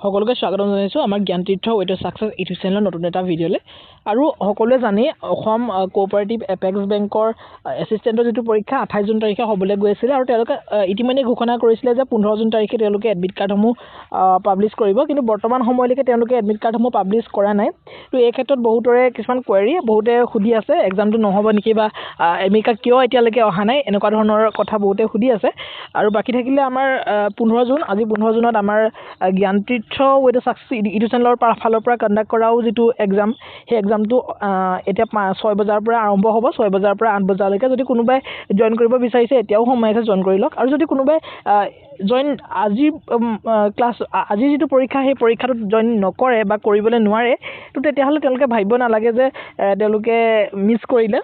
সকলোকে স্বাগতম জনাইছোঁ আমাৰ জ্ঞানতীৰ্থ ৱেট ছাকচেছ ইউটিউব চেনেলৰ নতুন এটা ভিডিঅ'লৈ। আৰু সকলোৱে জানে অসম কোঅপাৰেটিভ এপেক্স বেংকৰ এছিষ্টেণ্টৰ যিটো পৰীক্ষা 28 জুন তাৰিখে হ'বলৈ গৈ আছিলে আৰু তেওঁলোকে ইতিমধ্যে ঘোষণা কৰিছিলে যে 15 জুন তাৰিখে তেওঁলোকে এডমিট কাৰ্ডসমূহ পাব্লিছ কৰিব, কিন্তু বৰ্তমান সময়লৈকে তেওঁলোকে এডমিট কাৰ্ডসমূহ পাব্লিছ কৰা নাই। তো এই ক্ষেত্ৰত বহুতৰে কিছুমান কুৱেৰি বহুতে সুধি আছে, এক্সামটো নহ'ব নেকি বা এডমিট কাৰ্ড কিয় এতিয়ালৈকে অহা নাই, এনেকুৱা ধৰণৰ কথা বহুতে সুধি আছে। আৰু বাকী থাকিলে আমাৰ 15 জুন, আজি 15 জুনত আমাৰ জ্ঞানতীৰ্থ ৱেট ছাকচেছ ইউটিউব চেনেলৰ ফালৰ পৰা কণ্ডাক্ট কৰাও যিটো এক্সাম, সেই এক্সামটো এতিয়া 6 বজাৰ পৰা আৰম্ভ হ'ব, 6 বজাৰ পৰা 8 বজালৈকে। যদি কোনোবাই জইন কৰিব বিচাৰিছে এতিয়াও সময় আছে, জইন কৰি লওক। আৰু যদি কোনোবাই আজিৰ যিটো পৰীক্ষা সেই পৰীক্ষাটোত জইন নকৰে বা কৰিবলৈ নোৱাৰে, তো তেতিয়াহ'লে তেওঁলোকে ভাবিব নালাগে যে তেওঁলোকে মিছ কৰিলে।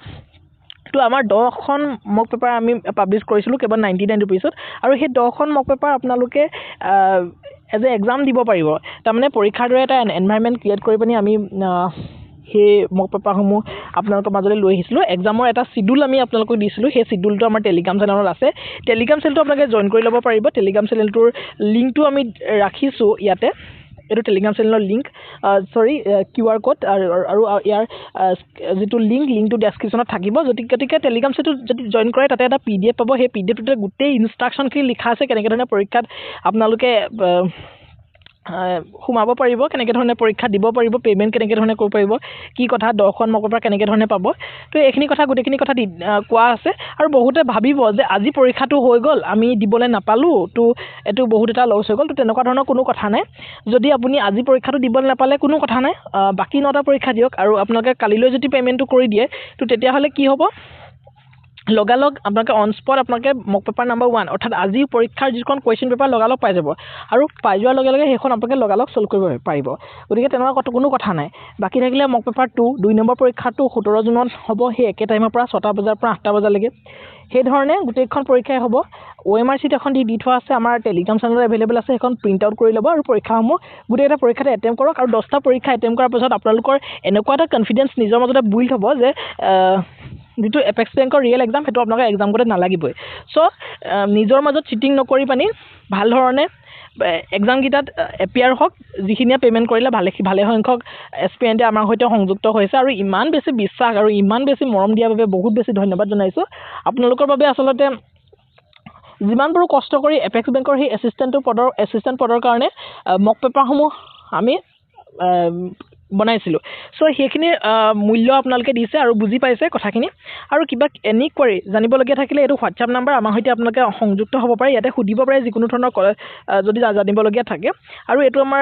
তো আমাৰ 10খন মক পেপাৰ আমি পাব্লিছ কৰিছিলোঁ কেৱল 99 ৰুপিছত, আৰু সেই 10খন মক পেপাৰ আপোনালোকে এজ এ এক্সাম দিব পাৰিব। তাৰমানে পৰীক্ষাৰ দৰে এটা এনভাইৰনমেণ্ট ক্ৰিয়েট কৰি পিনি আমি সেই মক পেপাৰসমূহ আপোনালোকৰ মাজলৈ লৈ আহিছিলোঁ। এক্সামৰ এটা চিডিউল আমি আপোনালোকক দিছিলোঁ, সেই চিডিউলটো আমাৰ টেলিগ্ৰাম চেনেলত আছে। টেলিগ্ৰাম চেনেলটো আপোনালোকে জইন কৰি ল'ব পাৰিব। টেলিগ্ৰাম চেনেলটোৰ লিংকটো আমি ৰাখিছোঁ ইয়াতে, এইটো টেলিগ্ৰাম চেনেলৰ লিংক, QR কোড আৰু ইয়াৰ যিটো লিংকটো ডেছক্ৰিপশ্যনত থাকিব। গতিকে টেলিগ্ৰাম চেনেলটো যদি জইন কৰে তাতে এটা PDF পাব। সেই PDFটোতে গোটেই ইনষ্ট্ৰাকশ্যনখিনি লিখা আছে, কেনেকৈ ধৰণে পৰীক্ষাত আপোনালোকে সোমাব পাৰিব, কেনেকৈ ধৰণে পৰীক্ষা দিব পাৰিব, পে'মেণ্ট কেনেকৈ ধৰণে কৰিব পাৰিব, কি কথা 10খন মক পেপাৰ কেনেকৈ ধৰণে পাব। তো এইখিনি কথা গোটেইখিনি কথা কোৱা আছে। আৰু বহুতে ভাবিব যে আজি পৰীক্ষাটো হৈ গ'ল, আমি দিবলৈ নাপালোঁ, তো এইটো বহুত এটা লছ হৈ গ'ল। তো তেনেকুৱা ধৰণৰ কোনো কথা নাই। যদি আপুনি আজি পৰীক্ষাটো দিবলৈ নাপালে কোনো কথা নাই, বাকী 9টা পৰীক্ষা দিয়ক। আৰু আপোনালোকে কালিলৈ যদি পে'মেণ্টটো কৰি দিয়ে, তো তেতিয়াহ'লে কি হ'ব, লগালগ আপোনালোকে অন স্পট আপোনালোকে মক পেপাৰ নম্বৰ 1 অৰ্থাৎ আজি পৰীক্ষাৰ যিখন কুৱেশ্যন পেপাৰ লগালগ পাই যাব, আৰু পাই যোৱাৰ লগে লগে সেইখন আপোনালোকে লগালগ ছল্ভ কৰিব পাৰিব। গতিকে তেনেকুৱা কোনো কথা নাই। বাকী থাকিলে মক পেপাৰ 2 নম্বৰ পৰীক্ষাটো 17 জুনত হ'ব, সেই একে টাইমৰ পৰা 6টা বজাৰ পৰা 8টা বজালৈকে। সেইধৰণে গোটেইখন পৰীক্ষাই হ'ব। OMR চিট এখন দি থোৱা আছে, আমাৰ টেলিগ্ৰাম চেনেলত এভেইলেবল আছে, সেইখন প্ৰিণ্ট আউট কৰি ল'ব আৰু পৰীক্ষাসমূহ গোটেইকেইটা পৰীক্ষাতে এটেম্প কৰক। আৰু 10টা পৰীক্ষা এটেম্প কৰাৰ পাছত আপোনালোকৰ এনেকুৱা এটা কনফিডেঞ্চ নিজৰ মাজতে বিল্ড হ'ব যে যিটো এপেক্স বেংকৰ ৰিয়েল এক্সাম সেইটো আপোনালোকে এক্সাম কৰোঁতে নালাগিবই। চ' নিজৰ মাজত চিটিং নকৰি পানি ভাল ধৰণে এক্সামকেইটাত এপিয়াৰ হওক। যিখিনিয়ে পে'মেণ্ট কৰিলে ভালে সংখ্যক এছপিৰেণ্টে আমাৰ সৈতে সংযুক্ত হৈছে, আৰু ইমান বেছি বিশ্বাস আৰু ইমান বেছি মৰম দিয়াৰ বাবে বহুত বেছি ধন্যবাদ জনাইছোঁ। আপোনালোকৰ বাবে আচলতে যিমান পাৰোঁ কষ্ট কৰি এপেক্স বেংকৰ সেই এছিষ্টেণ্ট পদৰ কাৰণে মক পেপাৰসমূহ আমি বনাইছিলোঁ। চ' সেইখিনি মূল্য আপোনালোকে দিছে আৰু বুজি পাইছে কথাখিনি। আৰু কিবা এনি কুৱেৰি জানিবলগীয়া থাকিলে এইটো হোৱাটছআপ নাম্বাৰ, আমাৰ সৈতে আপোনালোকে সংযুক্ত হ'ব পাৰে, ইয়াতে সুধিব পাৰে যিকোনো ধৰণৰ যদি জানিবলগীয়া থাকে। আৰু এইটো আমাৰ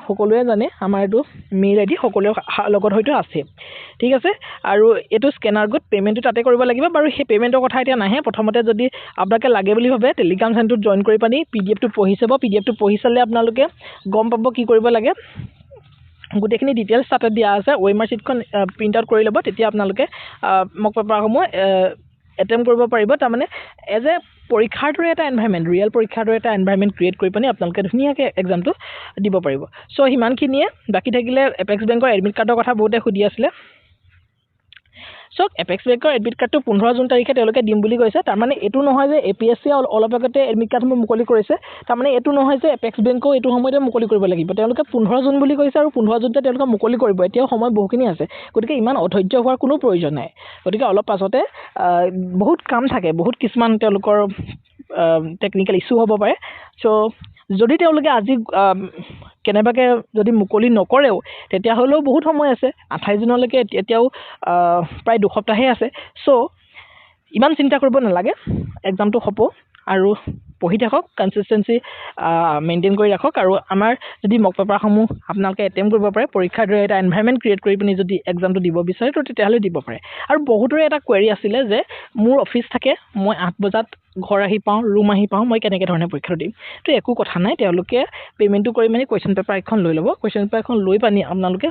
সকলোৱে জানে, আমাৰ এইটো মেইল ID সকলোৰে লগত হয়তো আছে। ঠিক আছে। আৰু এইটো স্কেনাৰ কোড, পে'মেণ্টটো তাতে কৰিব লাগিব বাৰু। সেই পে'মেণ্টৰ কথা এতিয়া নাহে। প্ৰথমতে যদি আপোনালোকে লাগে বুলি ভাবে টেলিগ্ৰাম চেনেলটোত জইন কৰি পানি PDFটো পঢ়ি চাব। PDFটো পঢ়ি চালে আপোনালোকে গম পাব কি কৰিব লাগে। গোটেইখিনি ডিটেইলছ তাতে দিয়া আছে। OMR চিটখন প্ৰিণ্ট আউট কৰি ল'ব, তেতিয়া আপোনালোকে মক পেপাৰসমূহ এটেম্প কৰিব পাৰিব। তাৰমানে এজ এ পৰীক্ষাৰ দৰে এটা এনভাইৰনমেণ্ট, ৰিয়েল পৰীক্ষাৰ দৰে এটা এনভাইৰনমেণ্ট ক্ৰিয়েট কৰি পানি আপোনালোকে ধুনীয়াকৈ এক্সামটো দিব পাৰিব। চ' সিমানখিনিয়ে। বাকী থাকিলে এপেক্স বেংকৰ এডমিট কাৰ্ডৰ কথা বহুতে সুধি আছিলে। চ' এপেক্স বেংকৰ এডমিট কাৰ্ডটো 15 জুন তাৰিখে তেওঁলোকে দিম বুলি কৈছে। তাৰমানে এইটো নহয় যে APSC অলপ আগতে এডমিট কাৰ্ডসমূহ মুকলি কৰিছে, তাৰমানে এইটো নহয় যে এপেক্স বেংকো এইটো সময়তে মুকলি কৰিব লাগিব। তেওঁলোকে 15 জুন বুলি কৈছে, আৰু 15 জুনতে তেওঁলোকে মুকলি কৰিব। এতিয়াও সময় বহুখিনি আছে, গতিকে ইমান অধৈৰ্য হোৱাৰ কোনো প্ৰয়োজন নাই। গতিকে অলপ পাছতে বহুত কাম থাকে, বহুত কিছুমান তেওঁলোকৰ টেকনিকেল ইছ্যু হ'ব পাৰে। চ' যদি তেওঁলোকে আজি কেনেবাকৈ যদি মুকলি নকৰেও, তেতিয়াহ'লেও বহুত সময় আছে, 28 জুনলৈকে এতিয়াও প্ৰায় 2 সপ্তাহে আছে। চ' ইমান চিন্তা কৰিব নালাগে, এক্সামটো হ'ব। আৰু পঢ়ি থাকক, কনচিষ্টেঞ্চি মেইনটেইন কৰি ৰাখক। আৰু আমাৰ যদি মক পেপাৰসমূহ আপোনালোকে এটেম্প কৰিব পাৰে, পৰীক্ষাৰ দৰে এটা এনভাইৰনমেণ্ট ক্ৰিয়েট কৰি পিনি যদি এক্সামটো দিব বিচাৰে, তো তেতিয়াহ'লে দিব পাৰে। আৰু বহুতৰে এটা কুৱেৰি আছিলে যে মোৰ অফিচ থাকে, মই 8 বজাত ঘৰ আহি পাওঁ, ৰুম আহি পাওঁ, মই কেনেকৈ ধৰণে পৰীক্ষাটো দিম। তো একো কথা নাই, তেওঁলোকে পে'মেণ্টটো কৰি মানে কুৱেশ্যন পেপাৰ এখন লৈ ল'ব। কুৱেশ্যন পেপাৰ এখন লৈ পানি আপোনালোকে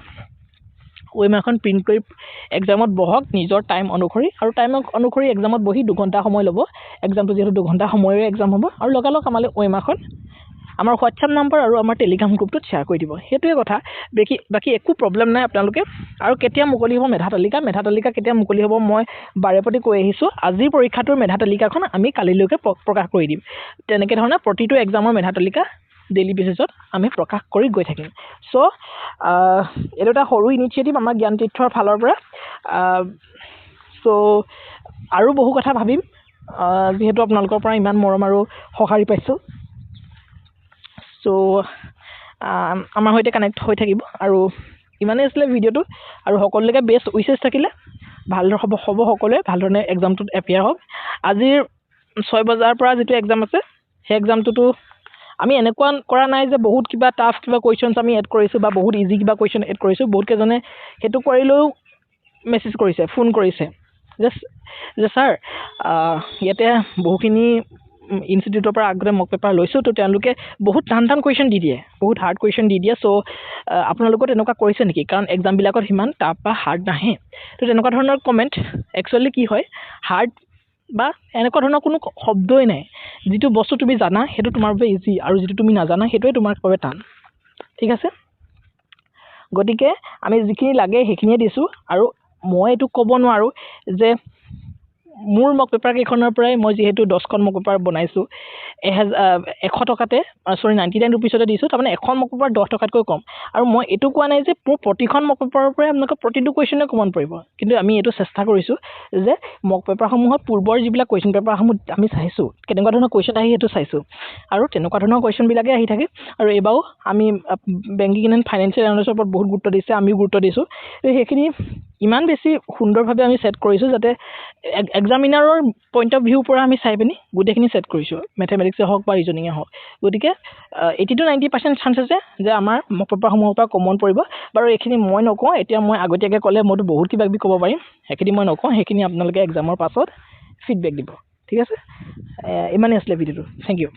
OMRখন প্ৰিণ্ট কৰি এক্সামত বহক নিজৰ টাইম অনুসৰি। আৰু টাইম অনুসৰি এক্সামত বহি 2 ঘণ্টা সময় ল'ব। এক্সামটো যিহেতু 2 ঘণ্টা সময়ৰে এক্সাম হ'ব, আৰু লগালগ আমালৈ OMRখন আমাৰ হোৱাটছআপ নাম্বাৰ আৰু আমাৰ টেলিগ্ৰাম গ্ৰুপটোত শ্বেয়াৰ কৰি দিব। সেইটোৱে কথা, বাকী একো প্ৰব্লেম নাই আপোনালোকে। আৰু কেতিয়া মুকলি হ'ব মেধা তালিকা কেতিয়া মুকলি হ'ব মই বাৰে প্ৰতি কৈ আহিছোঁ। আজিৰ পৰীক্ষাটোৰ মেধা তালিকাখন আমি কালিলৈকে প্ৰকাশ কৰি দিম। তেনেকৈ ধৰণে প্ৰতিটো এক্সামৰ মেধা তালিকা ডেইলি বেচিছত আমি প্ৰকাশ কৰি গৈ থাকিম। চ' এইটো এটা সৰু ইনিচিয়েটিভ আমাৰ জ্ঞানতীৰ্থৰ ফালৰ পৰা। চ' আৰু বহু কথা ভাবিম, যিহেতু আপোনালোকৰ পৰা ইমান মৰম আৰু সঁহাৰি পাইছোঁ। চ' আমাৰ সৈতে কানেক্ট হৈ থাকিব। আৰু ইমানেই আছিলে ভিডিঅ'টো। আৰু সকলোলৈকে বেষ্ট উইচেছ থাকিলে ভাল হ'ব সকলোৱে ভালধৰণে এক্সামটোত এপিয়াৰ হওক। আজিৰ 6 বজাৰ পৰা যিটো এক্সাম আছে সেই এক্সামটোতো আমি এনেকুৱা কৰা নাই যে বহুত কিবা টাফ কিবা কুৱেশ্যনছ আমি এড কৰিছোঁ বা বহুত ইজি কিবা কুৱেশ্যন এড কৰিছোঁ। বহুতকেইজনে সেইটো কৰিলেও মেছেজ কৰিছে, ফোন কৰিছে যে ছাৰ ইয়াতে বহুখিনি ইনষ্টিটিউটৰ পৰা আগতে মক পেপাৰ লৈছোঁ, তো তেওঁলোকে বহুত টান কুৱেশ্যন দি দিয়ে, বহুত হাৰ্ড কুৱেশ্যন দি দিয়ে। চ' আপোনালোকেও তেনেকুৱা কৰিছে নেকি? কাৰণ এক্সামবিলাকত সিমান টাফ বা হাৰ্ড নাহে। তো তেনেকুৱা ধৰণৰ কমেণ্ট একচুৱেলি কি হয়, হাৰ্ড বা এনেকুৱা ধৰণৰ কোনো শব্দই নাই। যিটো বস্তু তুমি জানা সেইটো তোমাৰ বাবে ইজি, আৰু যিটো তুমি নাজানা সেইটোৱে তোমাৰ বাবে টান। ঠিক আছে, গতিকে আমি যিখিনি লাগে সেইখিনিয়ে দিছোঁ। আৰু মই এইটো ক'ব নোৱাৰোঁ যে মোৰ মক পেপাৰ কেইখনৰ পৰাই মই যিহেতু 10খন মক পেপাৰ বনাইছোঁ 100 টকাতে, 99 ৰুপিছতে দিছোঁ, তাৰমানে এখন মক পেপাৰ 10 টকাতকৈ কম। আৰু মই এইটো কোৱা নাই যে মোৰ প্ৰতিখন মক পেপাৰৰ পৰাই আপোনালোকে প্ৰতিটো কুৱেশ্যনে কমন পৰিব, কিন্তু আমি এইটো চেষ্টা কৰিছোঁ যে মক পেপাৰসমূহত পূৰ্বৰ যিবিলাক কুৱেশ্যন পেপাৰসমূহ আমি চাইছোঁ কেনেকুৱা ধৰণৰ কুৱেশ্যন আহি সেইটো চাইছোঁ, আৰু তেনেকুৱা ধৰণৰ কুৱেশ্যনবিলাকে আহি থাকে। আৰু এইবাৰো আমি বেংকিং এণ্ড ফাইনেন্সিয়েল এনালাইচিছৰ ওপৰত বহুত গুৰুত্ব দিছে, আমিও গুৰুত্ব দিছোঁ। সেইখিনি ইমান বেছি সুন্দৰভাৱে আমি ছেট কৰিছোঁ যাতে এক্সামিনাৰৰ পইণ্ট অফ ভিউৰ পৰা আমি চাই পিনি গোটেইখিনি ছেট কৰিছোঁ, মেথমেটিক্সে হওক বা ৰিজনিঙে হওক। গতিকে 80 to 90% চান্স আছে যে আমাৰ মক পেপাৰসমূহৰ পৰা কমন পৰিব। বাৰু এইখিনি মই নকওঁ, এতিয়া মই আগতীয়াকৈ ক'লে মইতো বহুত কিবা কিবি ক'ব পাৰিম, সেইখিনি মই নকওঁ, সেইখিনি আপোনালোকে এক্সামৰ পাছত ফিডবেক দিব। ঠিক আছে, ইমানেই আছিলে ভিডিঅ'টো। Thank U.